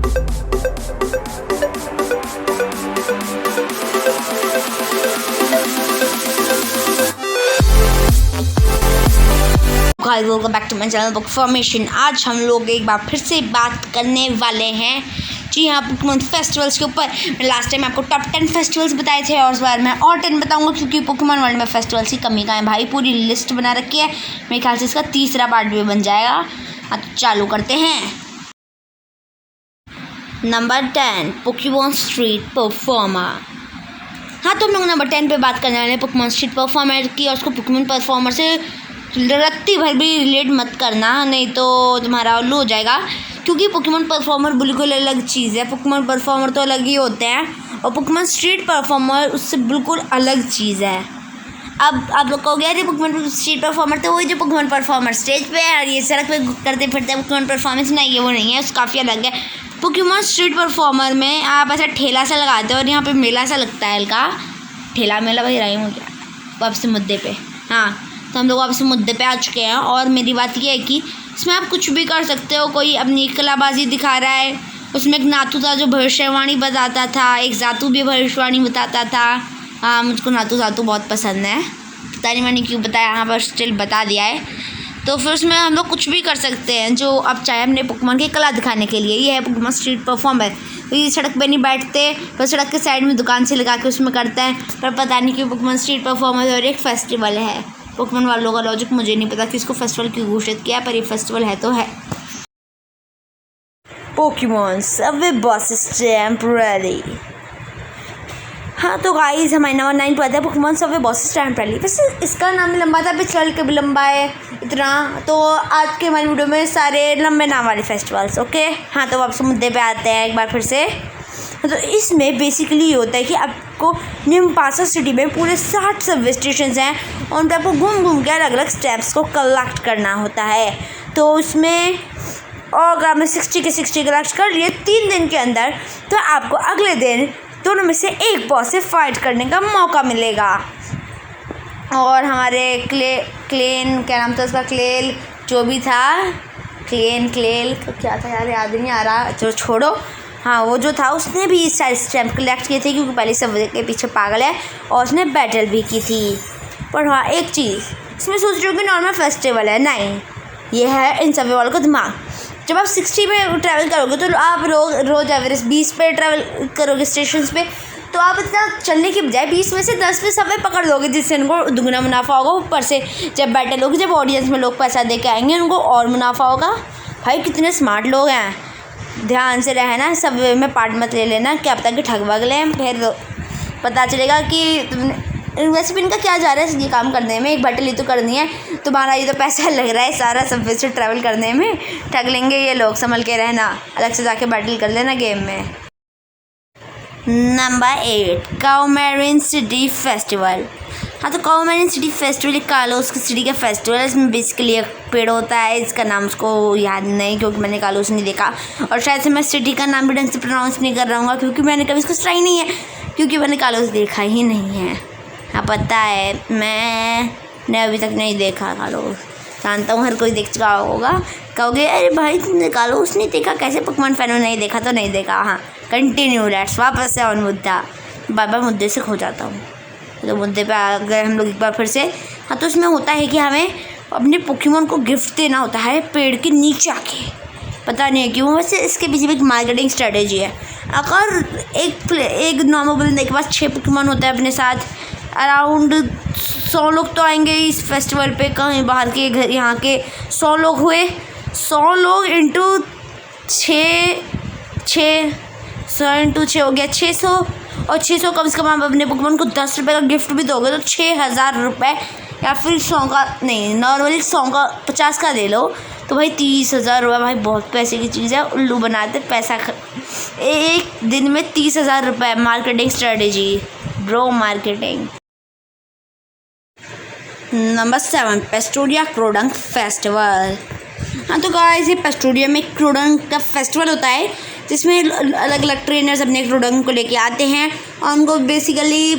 Guys welcome back to my channel book formation. आज हम लोग एक बार फिर से बात करने वाले हैं जी हाँ पोकेमॉन फेस्टिवल्स के ऊपर। मैं लास्ट टाइम आपको टॉप 10 फेस्टिवल्स बताए थे और इस बार मैं और 10 बताऊंगा क्योंकि पोकेमॉन वर्ल्ड में फेस्टिवल्स की कमी का है भाई। पूरी लिस्ट बना रखी है, मेरे ख्याल से इसका तीसरा पार्ट भी बन जाएगा। हाँ तो चालू करते हैं। Number 10 Pokemon street performer. हाँ तो हम लोग नंबर 10 पे बात करने वाले हैं पोकेमॉन स्ट्रीट परफॉर्मर की। और उसको पोकेमॉन परफॉर्मर से रत्ती भर भी रिलेट मत करना, नहीं तो तुम्हारा उल्लू हो जाएगा। क्योंकि पोकेमॉन परफॉर्मर बिल्कुल अलग चीज़ है। पोकेमॉन परफॉर्मर तो अलग ही होते हैं और पोकेमॉन स्ट्रीट परफॉर्मर उससे बिल्कुल अलग चीज़ है। अब आप लोग कहोगे अरे पोकेमॉन स्ट्रीट परफॉर्मर तो वही जो पोकेमॉन परफॉर्मर स्टेज पे है और ये सड़क पे करते फिरते हैं पोकेमॉन परफॉर्मेंस। नहीं, ये वो नहीं है, उसका काफ़ी अलग है। पोकेमॉन स्ट्रीट परफॉर्मर में आप ऐसा ठेला सा लगाते हो और यहाँ पे मेला सा लगता है हल्का। ठेला मेला भाई राइम हो गया। वापस मुद्दे पे। हाँ तो हम लोग वापस मुद्दे पे आ चुके हैं और मेरी बात ये है कि इसमें आप कुछ भी कर सकते हो। कोई अपनी कलाबाजी दिखा रहा है, उसमें एक नातू था जो भविष्यवाणी बताता था, एक जातू भी भविष्यवाणी बताता था। हाँ मुझको नातू जातू बहुत पसंद है, पता नहीं मैंने क्यों बताया, यहाँ पर स्टिल बता दिया है। तो फिर उसमें हम लोग कुछ भी कर सकते हैं जो आप चाहे अपने पोकेमॉन की कला दिखाने के लिए। ये है पोकेमॉन स्ट्रीट परफॉर्मर। तो ये सड़क पे नहीं बैठते, तो सड़क के साइड में दुकान से लगा के उसमें करते हैं। पर पता नहीं क्यों पोकेमॉन स्ट्रीट परफॉर्मर और एक फेस्टिवल है। पोकेमॉन वालों का लॉजिक मुझे नहीं पता कि इसको फेस्टिवल क्यों घोषित किया, पर ये फेस्टिवल है तो है। Pokemon Subway bosses temporary. हाँ तो गाइस हमारे नंबर 9 पर आता है पोकेमॉन सबवे बॉसेस टेम्परेरी। वैसे इसका नाम भी लंबा था, पिछले के भी लंबा है इतना। तो आज के हमारी वीडियो में सारे लंबे नाम वाले फेस्टिवल्स। ओके हाँ तो वापस मुद्दे पे आते हैं एक बार फिर से। तो इसमें बेसिकली ये होता है कि आपको निम्पासा सिटी में पूरे 60 सबवे स्टेशन हैं और उन पर आपको घूम घूम के अलग अलग स्टैम्प्स को कलेक्ट करना होता है। तो उसमें और अगर आपने 60 के 60 कलेक्ट कर लिए 3 दिन के अंदर, तो आपको अगले दिन दोनों में से एक बॉस से फाइट करने का मौका मिलेगा। और हमारे क्लेन क्या नाम था उसका, क्लेल जो भी था, क्लेल क्या था यार, याद नहीं आ रहा, चलो छोड़ो। हाँ वो जो था उसने भी इस सारे स्टैम्प कलेक्ट किए थे क्योंकि पहले सब के पीछे पागल है और उसने बैटल भी की थी। पर हाँ एक चीज़ इसमें सोच रहे हो कि नॉर्मल फेस्टिवल है, नहीं ये है इन सभी वालों का दिमाग। जब आप 60 पे ट्रैवल करोगे तो आप रोज़ एवरेज 20 पे ट्रैवल करोगे स्टेशन पे, तो आप इतना चलने की बजाय 20 में से 10 पे सबवे पकड़ लोगे, जिससे उनको दुगना मुनाफा होगा। ऊपर से जब बैटल होगी, जब ऑडियंस में लोग पैसा दे के आएंगे, उनको और मुनाफा होगा। भाई कितने स्मार्ट लोग हैं, ध्यान से रहना, सब में पार्ट मत ले लेना, क्या पता कि ठग वग लें, फिर पता चलेगा कि वैसे भी इनका क्या जा रहा है ये काम करने में। एक बैटल ही तो करनी है, तुम्हारा ये तो पैसा लग रहा है सारा सब से ट्रैवल करने में, ठग लेंगे ये लोग, संभल के रहना, अलग से जाके बैटल कर लेना गेम में। नंबर 8 काओमेरिन सिटी फेस्टिवल। हाँ तो काओमेरिन सिटी फेस्टिवल एक कालोस की सिटी का फेस्टिवल है। इसमें बेसिकली एक पेड़ होता है, इसका नाम उसको याद नहीं क्योंकि मैंने कालोस नहीं देखा और शायद से मैं सिटी का नाम भी ढंग से प्रोनाउंस नहीं कर रहा हूँ क्योंकि मैंने कभी इसको सुना ही नहीं है, क्योंकि मैंने कालोस देखा ही नहीं है। हाँ पता है मैंने अभी तक नहीं देखा कालोस, जानता हूँ हर कोई देख चुका होगा। कहोगे अरे भाई तुमने कालोस नहीं देखा, कैसे पोकेमॉन फैन हो, नहीं देखा तो नहीं देखा। हाँ कंटिन्यू लेट्स वापस से ऑन मुद्दा, बार मुद्दे से खो जाता हूँ। तो मुद्दे पे आ गए हम लोग एक बार फिर से। हाँ तो उसमें होता है कि हमें अपने पोकेमॉन को गिफ्ट देना होता है पेड़ के नीचे आके, पता नहीं क्यों, वैसे इसके पीछे भी एक मार्केटिंग स्ट्रेटेजी है। अगर एक नॉर्मल बंदे के पास 6 पोकेमॉन होता है अपने साथ, अराउंड 100 लोग तो आएंगे इस फेस्टिवल पे, कहीं बाहर के घर यहाँ के 100 लोग हुए, 100 लोग इंटू 100 इंटू 6 हो गया 600, और 600 कम से कम आप अपने पोकेमॉन को 10 रुपये का गिफ्ट भी दोगे तो 6000 रुपये, या फिर 100 का नहीं, नॉर्मली 100 का 50 का ले लो तो भाई 30,000 रुपये। भाई बहुत पैसे की चीज़ है, उल्लू बनाते पैसा एक दिन में 30,000 रुपये। Marketing strategy bro, marketing. Number 7 पेस्टोरिया क्रोडंग फेस्टिवल। हाँ तो गाइस ये पेस्टोरिया में क्रोडंग का फेस्टिवल होता है जिसमें अलग अलग ट्रेनर्स अपने क्रोडंग को लेके आते हैं और उनको बेसिकली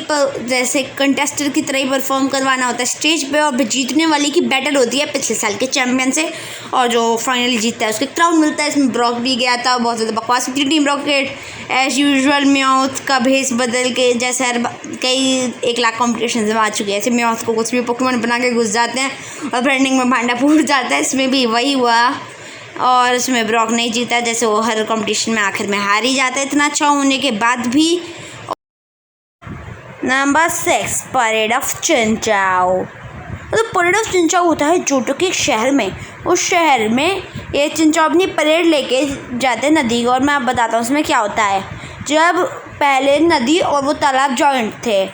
जैसे कंटेस्टर की तरह ही परफॉर्म करवाना होता है स्टेज पे, और जीतने वाले की बैटल होती है पिछले साल के चैम्पियन से, और जो फाइनली जीतता है उसके क्राउन मिलता है। इसमें ब्रॉक भी गया था, बहुत ज़्यादा बकवास की टीम रॉकेट एज यूजुअल म्याऊथ का भेस बदल के, जैसे हर कई 1 लाख कॉम्पिटिशन में आ चुके हैं, ऐसे म्याऊथ को कुछ भी पोकेमॉन बना के घुस जाते हैं और ब्रांडिंग में भांडा फूट जाता है। इसमें भी वही हुआ, और इसमें ब्रॉक नहीं जीता, जैसे वो हर कंपटीशन में आखिर में हार ही जाता है इतना अच्छा होने के बाद भी। नंबर 6, परेड ऑफ चिंचाओ। तो परेड ऑफ चिंचाओ होता है जोटो के एक शहर में। उस शहर में ये चिंचाओ अपनी परेड लेके जाते हैं नदी को, और मैं आपको बताता हूँ उसमें क्या होता है। जब पहले नदी और वो तालाब जॉइंट थे,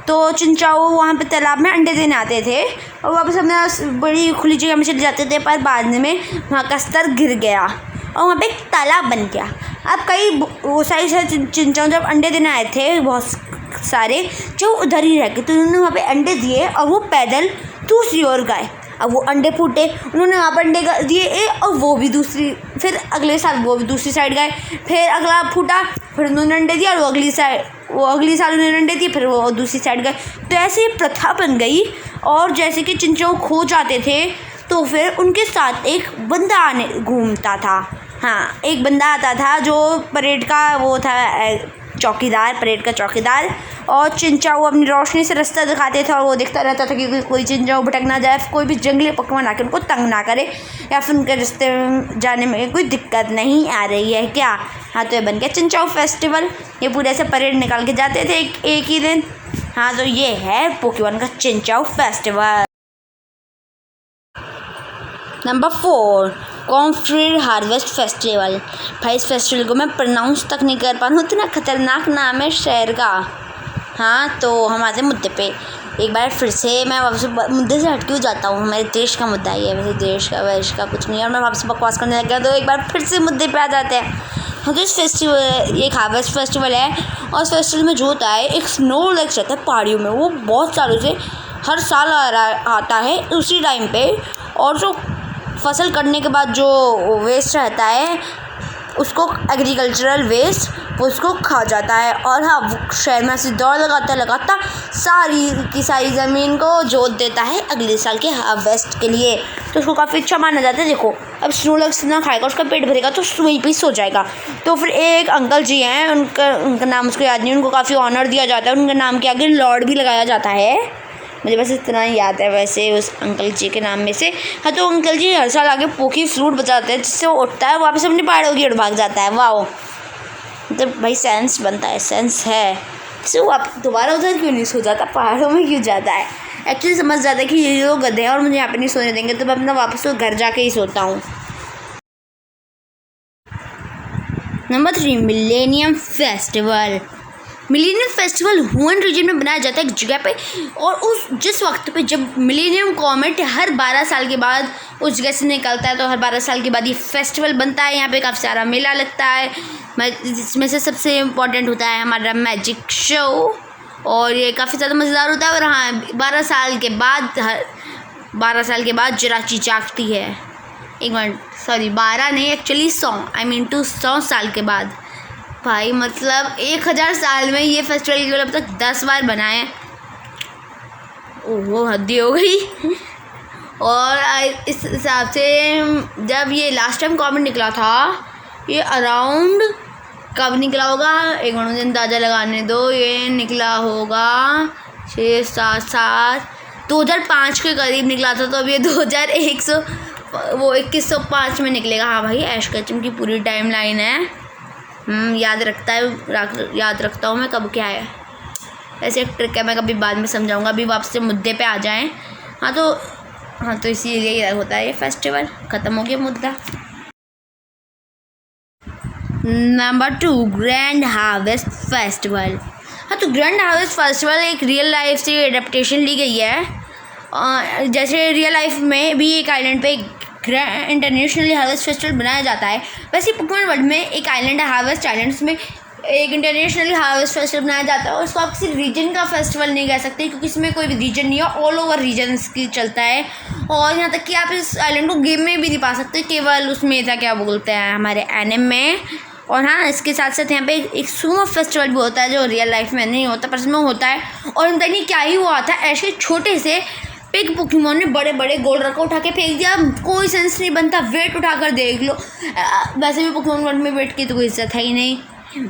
तो चिंचाओ वहाँ पे तालाब में अंडे देने आते थे और वापस अपने बड़ी खुली जगह में चले जाते थे, पर बाद में वहाँ का स्तर गिर गया और वहाँ पे एक तालाब बन गया। अब कई वो सारे चिंचाओ जब अंडे देने आए थे बहुत सारे, जो उधर ही रह गए, तो उन्होंने वहाँ पे अंडे दिए और वो पैदल दूसरी ओर गए। अब वो अंडे फूटे, उन्होंने वहाँ पर अंडे दिए और वो भी दूसरी, फिर अगले साल वो भी दूसरी साइड गए, फिर अगला फूटा, फिर उन्होंने अंडे दिया और वो अगली साल उन्होंने अंडे दिए, फिर वो दूसरी साइड गए। तो ऐसे ही प्रथा बन गई, और जैसे कि चिंचाओ खो जाते थे तो फिर उनके साथ एक बंदा आने घूमता था। हाँ, एक बंदा आता था जो परेड का वो था चौकीदार, परेड का चौकीदार, और चिंचाओ अपनी रोशनी से रास्ता दिखाते थे और वो देखता रहता था कि कोई चिंचाओ भटक ना जाए, कोई भी जंगली पोकेमॉन आकर उनको तंग ना करे, या फिर उनके रास्ते में जाने में कोई दिक्कत नहीं आ रही है क्या। हाँ, तो ये बन गया चिंचाओ फेस्टिवल। ये पूरे से परेड निकाल के जाते थे एक ही दिन। हाँ, तो ये है पोकेमॉन का चिंचाओ फेस्टिवल। नंबर 4, कॉम्फ्रेड हार्वेस्ट फेस्टिवल। भाई इस फेस्टिवल को मैं प्रोनाउंस तक नहीं कर पा रहा हूँ, इतना खतरनाक नाम है शहर का। हाँ, तो हम आते हैं मुद्दे पे। एक बार फिर से मैं वापस मुद्दे से हट क्यों जाता हूँ, मेरे देश का मुद्दा ही है, वैसे देश का वैश का कुछ नहीं है, और मैं वापस बकवास करने लग गया, तो एक बार फिर से मुद्दे पे आ जाते हैं। हाँ, तो इस फेस्टिवल, ये हार्वेस्ट फेस्टिवल है, और इस फेस्टिवल में जो होता है एक स्नो लेक्स रहता है पहाड़ियों में, वो बहुत सालों से हर साल आता है उसी टाइम पे, और जो फसल कटने के बाद जो वेस्ट रहता है उसको एग्रीकल्चरल वेस्ट उसको खा जाता है, और हाँ शहर में ऐसी दौड़ लगाता सारी की सारी ज़मीन को जोत देता है अगले साल के हार्वेस्ट के लिए। तो उसको काफ़ी अच्छा माना जाता है। देखो, अब स्नो लेक्स ना खाएगा उसका पेट भरेगा तो वहीं पे सो जाएगा। तो फिर एक अंकल जी हैं, उनका नाम उसको याद नहीं, उनको काफ़ी ऑनर दिया जाता है, उनके नाम के आगे लॉर्ड भी लगाया जाता है। मुझे बस इतना ही याद है वैसे उस अंकल जी के नाम में से। हाँ, तो अंकल जी हर साल आगे पोकी फ्रूट बचाते हैं, जिससे वो उठता है वापस अपनी पहाड़ों की ओर भाग जाता है। वाह, मतलब भाई सेंस बनता है, सेंस है। वैसे वो आप दोबारा उधर क्यों नहीं सो जाता, पहाड़ों में क्यों जाता है? एक्चुअली समझ जाता है कि ये लोग गधे हैं और मुझे यहाँ पे नहीं सोने देंगे, तो मैं अपना वापस वो घर जाके ही सोता हूँ। Number 3, millennium festival. Millennium festival Huan region में बनाया जाता है एक जगह पे, और उस जिस वक्त पे जब मिलेनियम कॉमेट हर 12 साल के बाद उस जगह से निकलता है, तो हर 12 साल के बाद ये फेस्टिवल बनता है। यहाँ पे काफ़ी सारा मेला लगता है, जिसमें से सबसे इम्पोर्टेंट होता है हमारा मैजिक शो, और ये काफ़ी ज़्यादा मज़ेदार होता है। और हाँ, 12 साल के बाद जराची जागती है। एक मिनट, सॉरी 12 नहीं, एक्चुअली 100 साल के बाद। भाई मतलब 1000 साल में ये फेस्टिवल केवल अब तक 10 बार बनाए। ओहो, हद्दी हो गई। और इस हिसाब से जब ये लास्ट टाइम कॉमेंट निकला था, ये अराउंड कब निकला होगा, एक मिनट मुझे अंदाज़ा लगाने दो, ये निकला होगा 2005 के करीब निकला था। तो अब ये 2105 में निकलेगा। हाँ भाई, ऐश कचम की पूरी टाइम लाइन है। याद रखता हूँ मैं कब क्या है। ऐसे एक ट्रिक है, मैं कभी बाद में समझाऊंगा, अभी वापस से मुद्दे पे आ जाएं। हाँ तो इसीलिए यही होता है ये फेस्टिवल। ख़त्म हो गया मुद्दा। Number 2, grand harvest festival. हाँ, तो ग्रैंड हार्वेस्ट फेस्टिवल एक रियल लाइफ से एडेप्टेशन ली गई है। जैसे रियल लाइफ में भी एक आइलैंड पे ग्रैंड इंटरनेशनली हार्वेस्ट फेस्टिवल बनाया जाता है, वैसे पोकेमॉन वर्ल्ड में एक आइलैंड है हार्वेस्ट आइलैंड, उसमें एक इंटरनेशनली हार्वेस्ट फेस्टिवल बनाया जाता है। और उसको आप किसी रीजन का फेस्टिवल नहीं कह सकते, क्योंकि इसमें कोई भी रीजन नहीं है, ऑल ओवर रीजन्स की चलता है। और यहाँ तक कि आप इस आइलैंड को गेम में भी नहीं पा सकते, केवल उसमें था क्या बोलते हैं हमारे एनिमे में, और हाँ, इसके साथ साथ यहाँ पे एक सुमो फेस्टिवल भी होता है जो रियल लाइफ में नहीं होता पर इसमें होता है। और पता नहीं क्या ही हुआ था, ऐसे छोटे से पिग पोकेमॉन ने बड़े बड़े गोल्ड रखा उठा के फेंक दिया। कोई सेंस नहीं बनता, वेट उठाकर देख लो। वैसे भी पोकेमॉन वर्ल्ड में वेट की तो कोई इज्जत है ही नहीं।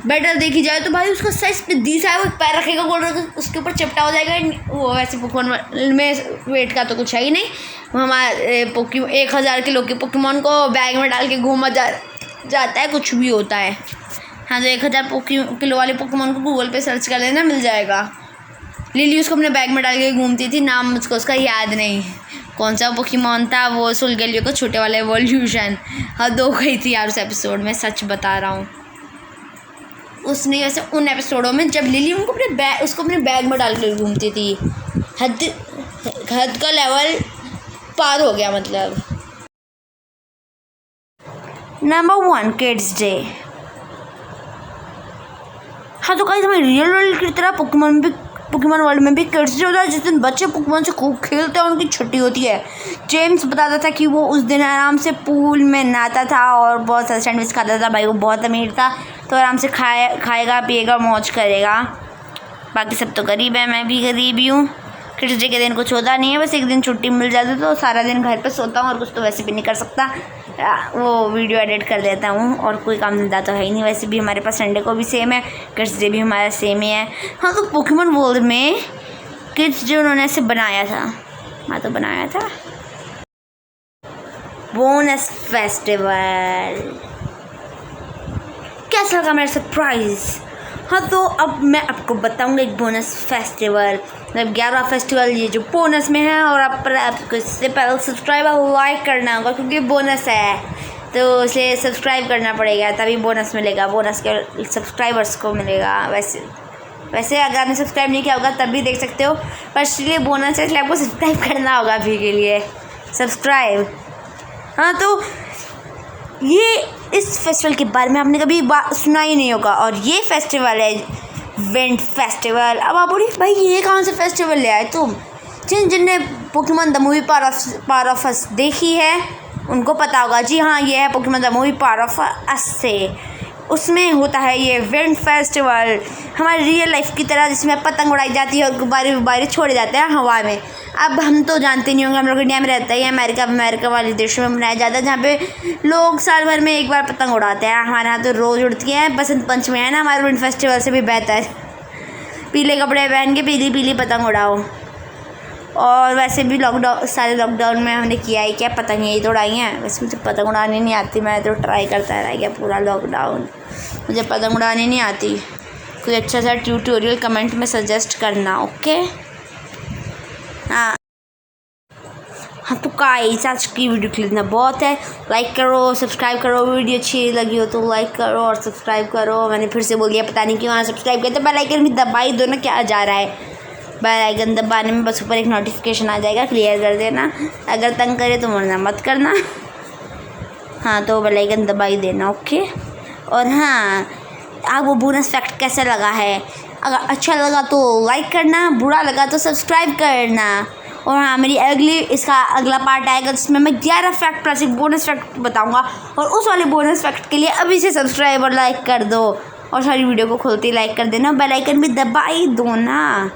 बेटर देखी जाए तो भाई उसका साइज पे 10 है, वो एक पैर रखेगा गोल्ड रख उसके ऊपर चिपटा हो जाएगा। वो वैसे पोकेमॉन वर्ल्ड में वेट का तो कुछ है ही नहीं। हमारे 1000 किलो के पोकेमॉन को बैग में डाल के घूमा जाता है, कुछ भी होता है। हाँ, तो 1000 किलो वाले पोकेमॉन को गूगल पे सर्च कर लेना, मिल जाएगा। लिली उसको अपने बैग में डाल के घूमती थी, नाम मुझको उसका याद नहीं कौन सा पोकेमॉन था, वो सोलगेलियो का छोटे वाला एवोल्यूशन। हाँ, 2 गई थी यार उस एपिसोड में, सच बता रहा हूँ। उसने वैसे उन एपिसोडों में जब लिली उसको अपने बैग में डाल के घूमती थी, हद का लेवल पार हो गया मतलब। Number 1 kids day. हाँ, तो गाइस हमारे रियल वर्ल्ड की तरह पोकेमॉन वर्ल्ड में भी किड्स डे होता है जिस दिन बच्चे पोकेमॉन से खूब खेलते हैं, उनकी छुट्टी होती है। जेम्स बताता था कि वो उस दिन आराम से पूल में नहाता था और बहुत सारे सैंडविच खाता था। भाई वो बहुत अमीर था तो आराम से खाएगा पिएगा मौज करेगा। बाकी सब तो गरीब है, मैं भी गरीब ही हूँ। किड्स डे के दिन कुछ होता नहीं है, बस एक दिन छुट्टी मिल जाती तो सारा दिन घर पे सोता हूँ और कुछ तो वैसे भी नहीं कर सकता। वो वीडियो एडिट कर देता हूँ और कोई काम धंधा तो है ही नहीं। वैसे भी हमारे पास संडे को भी सेम है, किड्स डे भी हमारा सेम ही है। हाँ, तो पोकेमॉन वर्ल्ड में किड्स डे उन्होंने ऐसे बनाया था, हाँ तो बनाया था बोनस फेस्टिवल। कैसा लगा मेरा सरप्राइज? हाँ, तो अब मैं आपको बताऊंगा एक बोनस फेस्टिवल, मतलब 11 फेस्टिवल ये जो बोनस में है। और आपको इससे पहले सब्सक्राइब और लाइक करना होगा क्योंकि बोनस है तो इसे सब्सक्राइब करना पड़ेगा तभी बोनस मिलेगा, बोनस के सब्सक्राइबर्स को मिलेगा। वैसे अगर आपने सब्सक्राइब नहीं किया होगा तब भी देख सकते हो, पर इसलिए बोनस है इसलिए आपको सब्सक्राइब करना होगा अभी के लिए, सब्सक्राइब। हाँ, तो ये इस फेस्टिवल के बारे में आपने कभी सुना ही नहीं होगा और ये फेस्टिवल है वेंट फेस्टिवल। अब आप बोलिए भाई ये कहाँ से फेस्टिवल ले आए तुम? जिनने Pokemon the movie power of us देखी है उनको पता होगा। जी हाँ, ये है Pokemon the movie power of us से, उसमें होता है ये वेंट फेस्टिवल हमारी रियल लाइफ की तरह, जिसमें पतंग उड़ाई जाती है और गुब्बारे छोड़े जाते हैं हवा में। अब हम तो जानते नहीं होंगे, हम लोग इंडिया में रहते हैं, अमेरिका वाले देशों में मनाया जाता है जहाँ पे लोग साल भर में एक बार पतंग उड़ाते हैं। हमारे यहाँ तो रोज़ उड़ती हैं। बसंत पंचमी है ना, हमारे विंड फेस्टिवल से भी बेहतर। पीले कपड़े पहन के पीली पतंग उड़ाओ। और वैसे भी सारे लॉकडाउन में हमने किया ही क्या, पतंग यही तो उड़ाई हैं। वैसे मुझे पतंग उड़ानी नहीं आती, मैं तो ट्राई करता रह गया पूरा लॉकडाउन, मुझे पतंग उड़ानी नहीं आती। कोई अच्छा सा ट्यूटोरियल कमेंट में सजेस्ट करना, ओके। हाँ, तो गाइस आज की वीडियो के लिए इतना बहुत है। लाइक करो, सब्सक्राइब करो, वीडियो अच्छी लगी हो तो लाइक करो और सब्सक्राइब करो। मैंने फिर से बोल दिया, पता नहीं क्यों सब्सक्राइब करते। बेल आइकन भी दबाई दो ना, क्या जा रहा है। बेल आइकन दबाने में बस ऊपर एक नोटिफिकेशन आ जाएगा, क्लियर कर देना। अगर तंग करे तो मरना मत करना। हाँ, तो बेल आइकन दबाई देना, ओके। और हाँ, आपको बोनस फैक्ट कैसा लगा है? अगर अच्छा लगा तो लाइक करना, बुरा लगा तो सब्सक्राइब करना। और हाँ, इसका अगला पार्ट आएगा जिसमें मैं 11 फैक्ट प्लस एक बोनस फैक्ट बताऊंगा। और उस वाले बोनस फैक्ट के लिए अभी से सब्सक्राइब और लाइक कर दो और सारी वीडियो को खोलते ही लाइक कर देना, बेल आइकन भी दबाई दो ना।